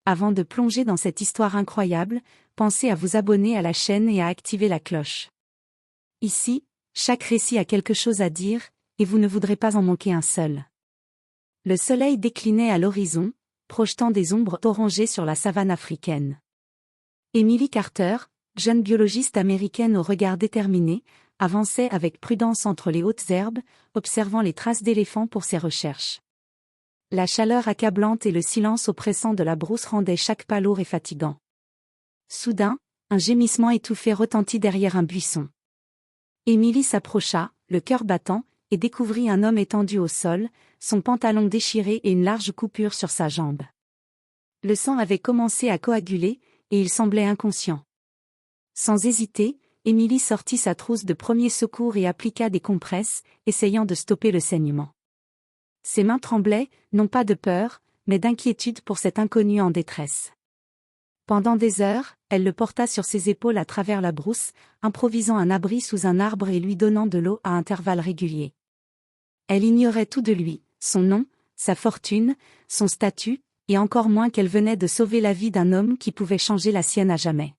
Avant de plonger dans cette histoire incroyable, pensez à vous abonner à la chaîne et à activer la cloche. Ici, chaque récit a quelque chose à dire, et vous ne voudrez pas en manquer un seul. Le soleil déclinait à l'horizon, projetant des ombres orangées sur la savane africaine. Emily Carter, jeune biologiste américaine au regard déterminé, avançait avec prudence entre les hautes herbes, observant les traces d'éléphants pour ses recherches. La chaleur accablante et le silence oppressant de la brousse rendaient chaque pas lourd et fatigant. Soudain, un gémissement étouffé retentit derrière un buisson. Emily s'approcha, le cœur battant, et découvrit un homme étendu au sol, son pantalon déchiré et une large coupure sur sa jambe. Le sang avait commencé à coaguler, et il semblait inconscient. Sans hésiter, Emily sortit sa trousse de premier secours et appliqua des compresses, essayant de stopper le saignement. Ses mains tremblaient, non pas de peur, mais d'inquiétude pour cet inconnu en détresse. Pendant des heures, elle le porta sur ses épaules à travers la brousse, improvisant un abri sous un arbre et lui donnant de l'eau à intervalles réguliers. Elle ignorait tout de lui, son nom, sa fortune, son statut, et encore moins qu'elle venait de sauver la vie d'un homme qui pouvait changer la sienne à jamais.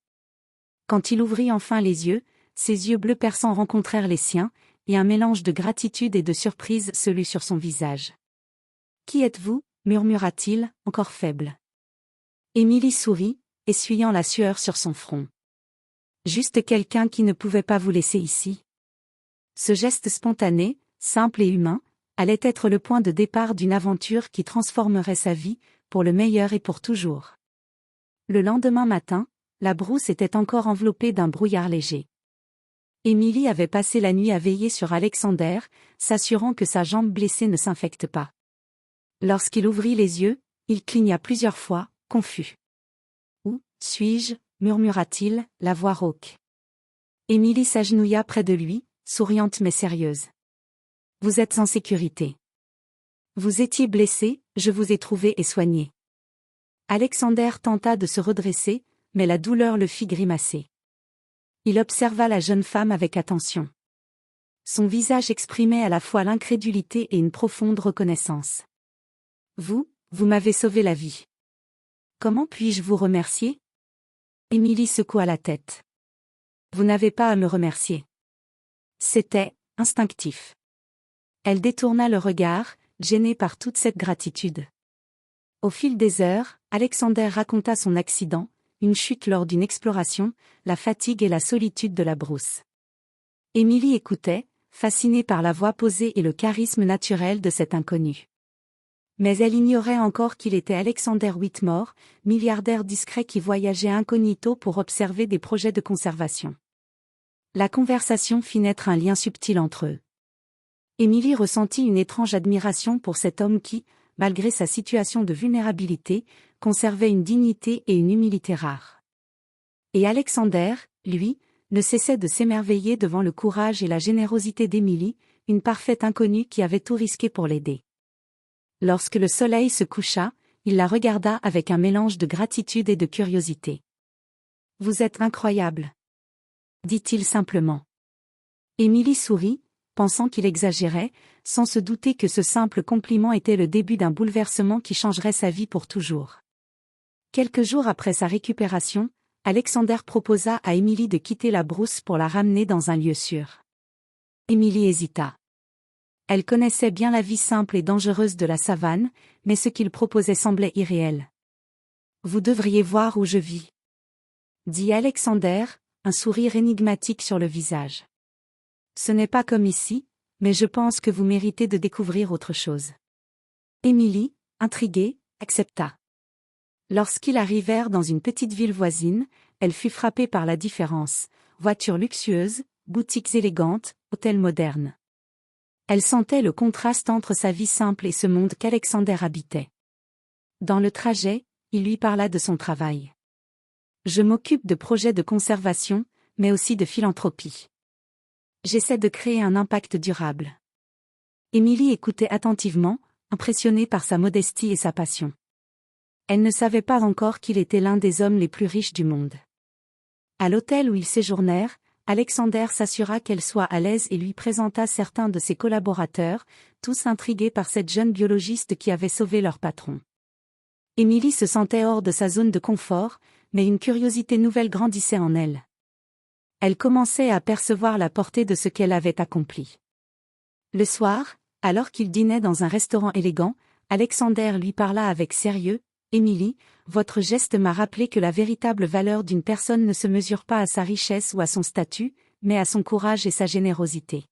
Quand il ouvrit enfin les yeux, ses yeux bleus perçants rencontrèrent les siens, et un mélange de gratitude et de surprise se lut sur son visage. « Qui êtes-vous » murmura-t-il, encore faible. Emily sourit, essuyant la sueur sur son front. « Juste quelqu'un qui ne pouvait pas vous laisser ici. » Ce geste spontané, simple et humain, allait être le point de départ d'une aventure qui transformerait sa vie, pour le meilleur et pour toujours. Le lendemain matin, la brousse était encore enveloppée d'un brouillard léger. Emily avait passé la nuit à veiller sur Alexander, s'assurant que sa jambe blessée ne s'infecte pas. Lorsqu'il ouvrit les yeux, il cligna plusieurs fois, confus. « Où suis-je » murmura-t-il, la voix rauque. Emily s'agenouilla près de lui, souriante mais sérieuse. « Vous êtes en sécurité. Vous étiez blessé, je vous ai trouvé et soigné. » Alexander tenta de se redresser, mais la douleur le fit grimacer. Il observa la jeune femme avec attention. Son visage exprimait à la fois l'incrédulité et une profonde reconnaissance. « Vous m'avez sauvé la vie. Comment puis-je vous remercier » Emily secoua la tête. « Vous n'avez pas à me remercier. C'était instinctif. » Elle détourna le regard, gênée par toute cette gratitude. Au fil des heures, Alexander raconta son accident, une chute lors d'une exploration, la fatigue et la solitude de la brousse. Emily écoutait, fascinée par la voix posée et le charisme naturel de cet inconnu. Mais elle ignorait encore qu'il était Alexander Whitmore, milliardaire discret qui voyageait incognito pour observer des projets de conservation. La conversation fit naître un lien subtil entre eux. Emily ressentit une étrange admiration pour cet homme qui, malgré sa situation de vulnérabilité, conservait une dignité et une humilité rares. Et Alexander, lui, ne cessait de s'émerveiller devant le courage et la générosité d'Emily, une parfaite inconnue qui avait tout risqué pour l'aider. Lorsque le soleil se coucha, il la regarda avec un mélange de gratitude et de curiosité. « Vous êtes incroyable » dit-il simplement. Emily sourit, pensant qu'il exagérait, sans se douter que ce simple compliment était le début d'un bouleversement qui changerait sa vie pour toujours. Quelques jours après sa récupération, Alexander proposa à Emily de quitter la brousse pour la ramener dans un lieu sûr. Emily hésita. Elle connaissait bien la vie simple et dangereuse de la savane, mais ce qu'il proposait semblait irréel. « Vous devriez voir où je vis » dit Alexander, un sourire énigmatique sur le visage. « Ce n'est pas comme ici, mais je pense que vous méritez de découvrir autre chose. » Emily, intriguée, accepta. Lorsqu'ils arrivèrent dans une petite ville voisine, elle fut frappée par la différence, voitures luxueuses, boutiques élégantes, hôtels modernes. Elle sentait le contraste entre sa vie simple et ce monde qu'Alexander habitait. Dans le trajet, il lui parla de son travail. « Je m'occupe de projets de conservation, mais aussi de philanthropie. J'essaie de créer un impact durable. » Emily écoutait attentivement, impressionnée par sa modestie et sa passion. Elle ne savait pas encore qu'il était l'un des hommes les plus riches du monde. À l'hôtel où ils séjournèrent, Alexander s'assura qu'elle soit à l'aise et lui présenta certains de ses collaborateurs, tous intrigués par cette jeune biologiste qui avait sauvé leur patron. Émilie se sentait hors de sa zone de confort, mais une curiosité nouvelle grandissait en elle. Elle commençait à percevoir la portée de ce qu'elle avait accompli. Le soir, alors qu'il dînait dans un restaurant élégant, Alexander lui parla avec sérieux. « Émilie, votre geste m'a rappelé que la véritable valeur d'une personne ne se mesure pas à sa richesse ou à son statut, mais à son courage et sa générosité.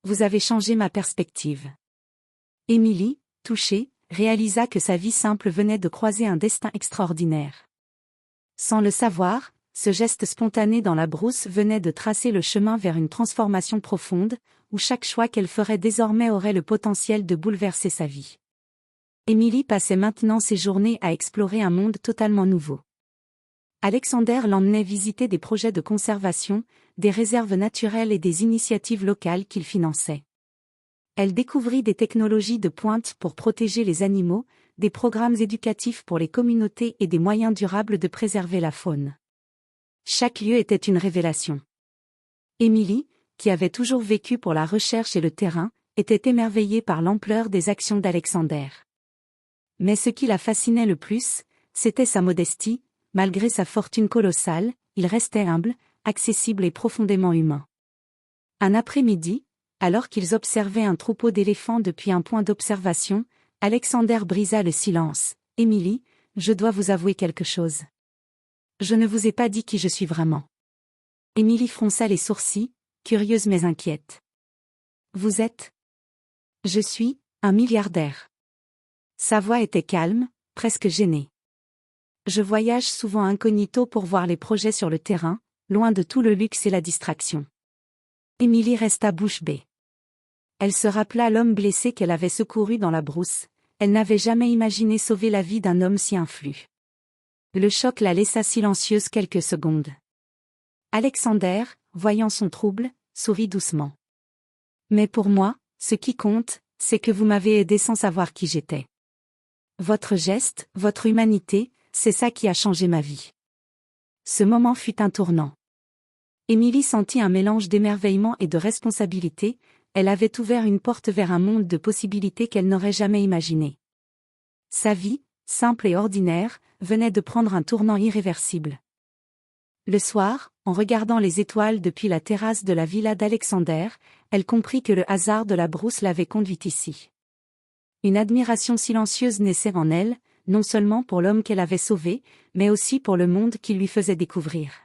Vous avez changé ma perspective. » Émilie, touchée, réalisa que sa vie simple venait de croiser un destin extraordinaire. Sans le savoir, ce geste spontané dans la brousse venait de tracer le chemin vers une transformation profonde, où chaque choix qu'elle ferait désormais aurait le potentiel de bouleverser sa vie. Émilie passait maintenant ses journées à explorer un monde totalement nouveau. Alexander l'emmenait visiter des projets de conservation, des réserves naturelles et des initiatives locales qu'il finançait. Elle découvrit des technologies de pointe pour protéger les animaux, des programmes éducatifs pour les communautés et des moyens durables de préserver la faune. Chaque lieu était une révélation. Émilie, qui avait toujours vécu pour la recherche et le terrain, était émerveillée par l'ampleur des actions d'Alexander. Mais ce qui la fascinait le plus, c'était sa modestie. Malgré sa fortune colossale, il restait humble, accessible et profondément humain. Un après-midi, alors qu'ils observaient un troupeau d'éléphants depuis un point d'observation, Alexander brisa le silence. « Émilie, je dois vous avouer quelque chose. Je ne vous ai pas dit qui je suis vraiment. » Émilie fronça les sourcils, curieuse mais inquiète. « Vous êtes ? » ?»« Je suis un milliardaire. » Sa voix était calme, presque gênée. « Je voyage souvent incognito pour voir les projets sur le terrain, loin de tout le luxe et la distraction. » Émilie resta bouche bée. Elle se rappela l'homme blessé qu'elle avait secouru dans la brousse. Elle n'avait jamais imaginé sauver la vie d'un homme si influ. Le choc la laissa silencieuse quelques secondes. Alexander, voyant son trouble, sourit doucement. « Mais pour moi, ce qui compte, c'est que vous m'avez aidé sans savoir qui j'étais. Votre geste, votre humanité, c'est ça qui a changé ma vie. » Ce moment fut un tournant. Émilie sentit un mélange d'émerveillement et de responsabilité. Elle avait ouvert une porte vers un monde de possibilités qu'elle n'aurait jamais imaginé. Sa vie, simple et ordinaire, venait de prendre un tournant irréversible. Le soir, en regardant les étoiles depuis la terrasse de la villa d'Alexander, elle comprit que le hasard de la brousse l'avait conduite ici. Une admiration silencieuse naissait en elle, non seulement pour l'homme qu'elle avait sauvé, mais aussi pour le monde qu'il lui faisait découvrir.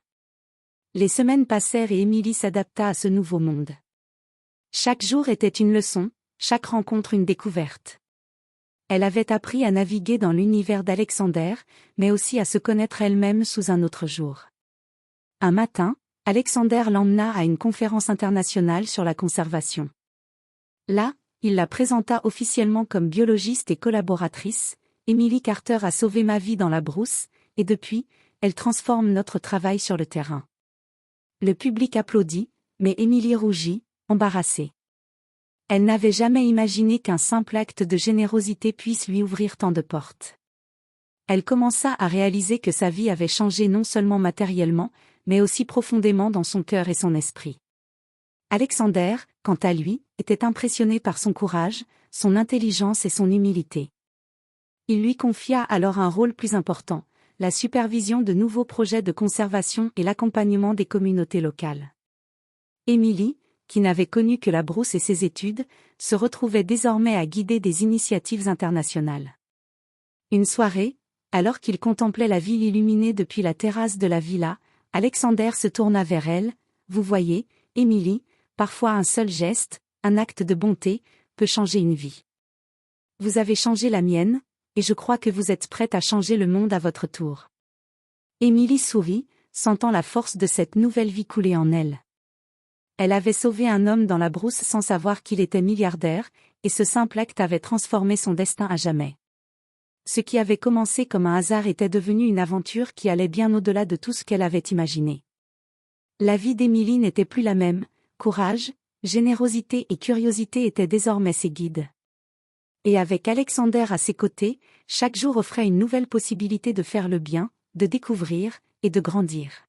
Les semaines passèrent et Émilie s'adapta à ce nouveau monde. Chaque jour était une leçon, chaque rencontre une découverte. Elle avait appris à naviguer dans l'univers d'Alexander, mais aussi à se connaître elle-même sous un autre jour. Un matin, Alexander l'emmena à une conférence internationale sur la conservation. Là, il la présenta officiellement comme biologiste et collaboratrice. « Émilie Carter a sauvé ma vie dans la brousse, et depuis, elle transforme notre travail sur le terrain. » Le public applaudit, mais Émilie rougit, embarrassée. Elle n'avait jamais imaginé qu'un simple acte de générosité puisse lui ouvrir tant de portes. Elle commença à réaliser que sa vie avait changé non seulement matériellement, mais aussi profondément dans son cœur et son esprit. Alexander, quant à lui, était impressionné par son courage, son intelligence et son humilité. Il lui confia alors un rôle plus important, la supervision de nouveaux projets de conservation et l'accompagnement des communautés locales. Émilie, qui n'avait connu que la brousse et ses études, se retrouvait désormais à guider des initiatives internationales. Une soirée, alors qu'il contemplait la ville illuminée depuis la terrasse de la villa, Alexander se tourna vers elle. « Vous voyez, Émilie, parfois un seul geste, un acte de bonté, peut changer une vie. Vous avez changé la mienne, et je crois que vous êtes prête à changer le monde à votre tour. » Émilie sourit, sentant la force de cette nouvelle vie couler en elle. Elle avait sauvé un homme dans la brousse sans savoir qu'il était milliardaire, et ce simple acte avait transformé son destin à jamais. Ce qui avait commencé comme un hasard était devenu une aventure qui allait bien au-delà de tout ce qu'elle avait imaginé. La vie d'Émilie n'était plus la même, courage, générosité et curiosité étaient désormais ses guides. Et avec Alexander à ses côtés, chaque jour offrait une nouvelle possibilité de faire le bien, de découvrir, et de grandir.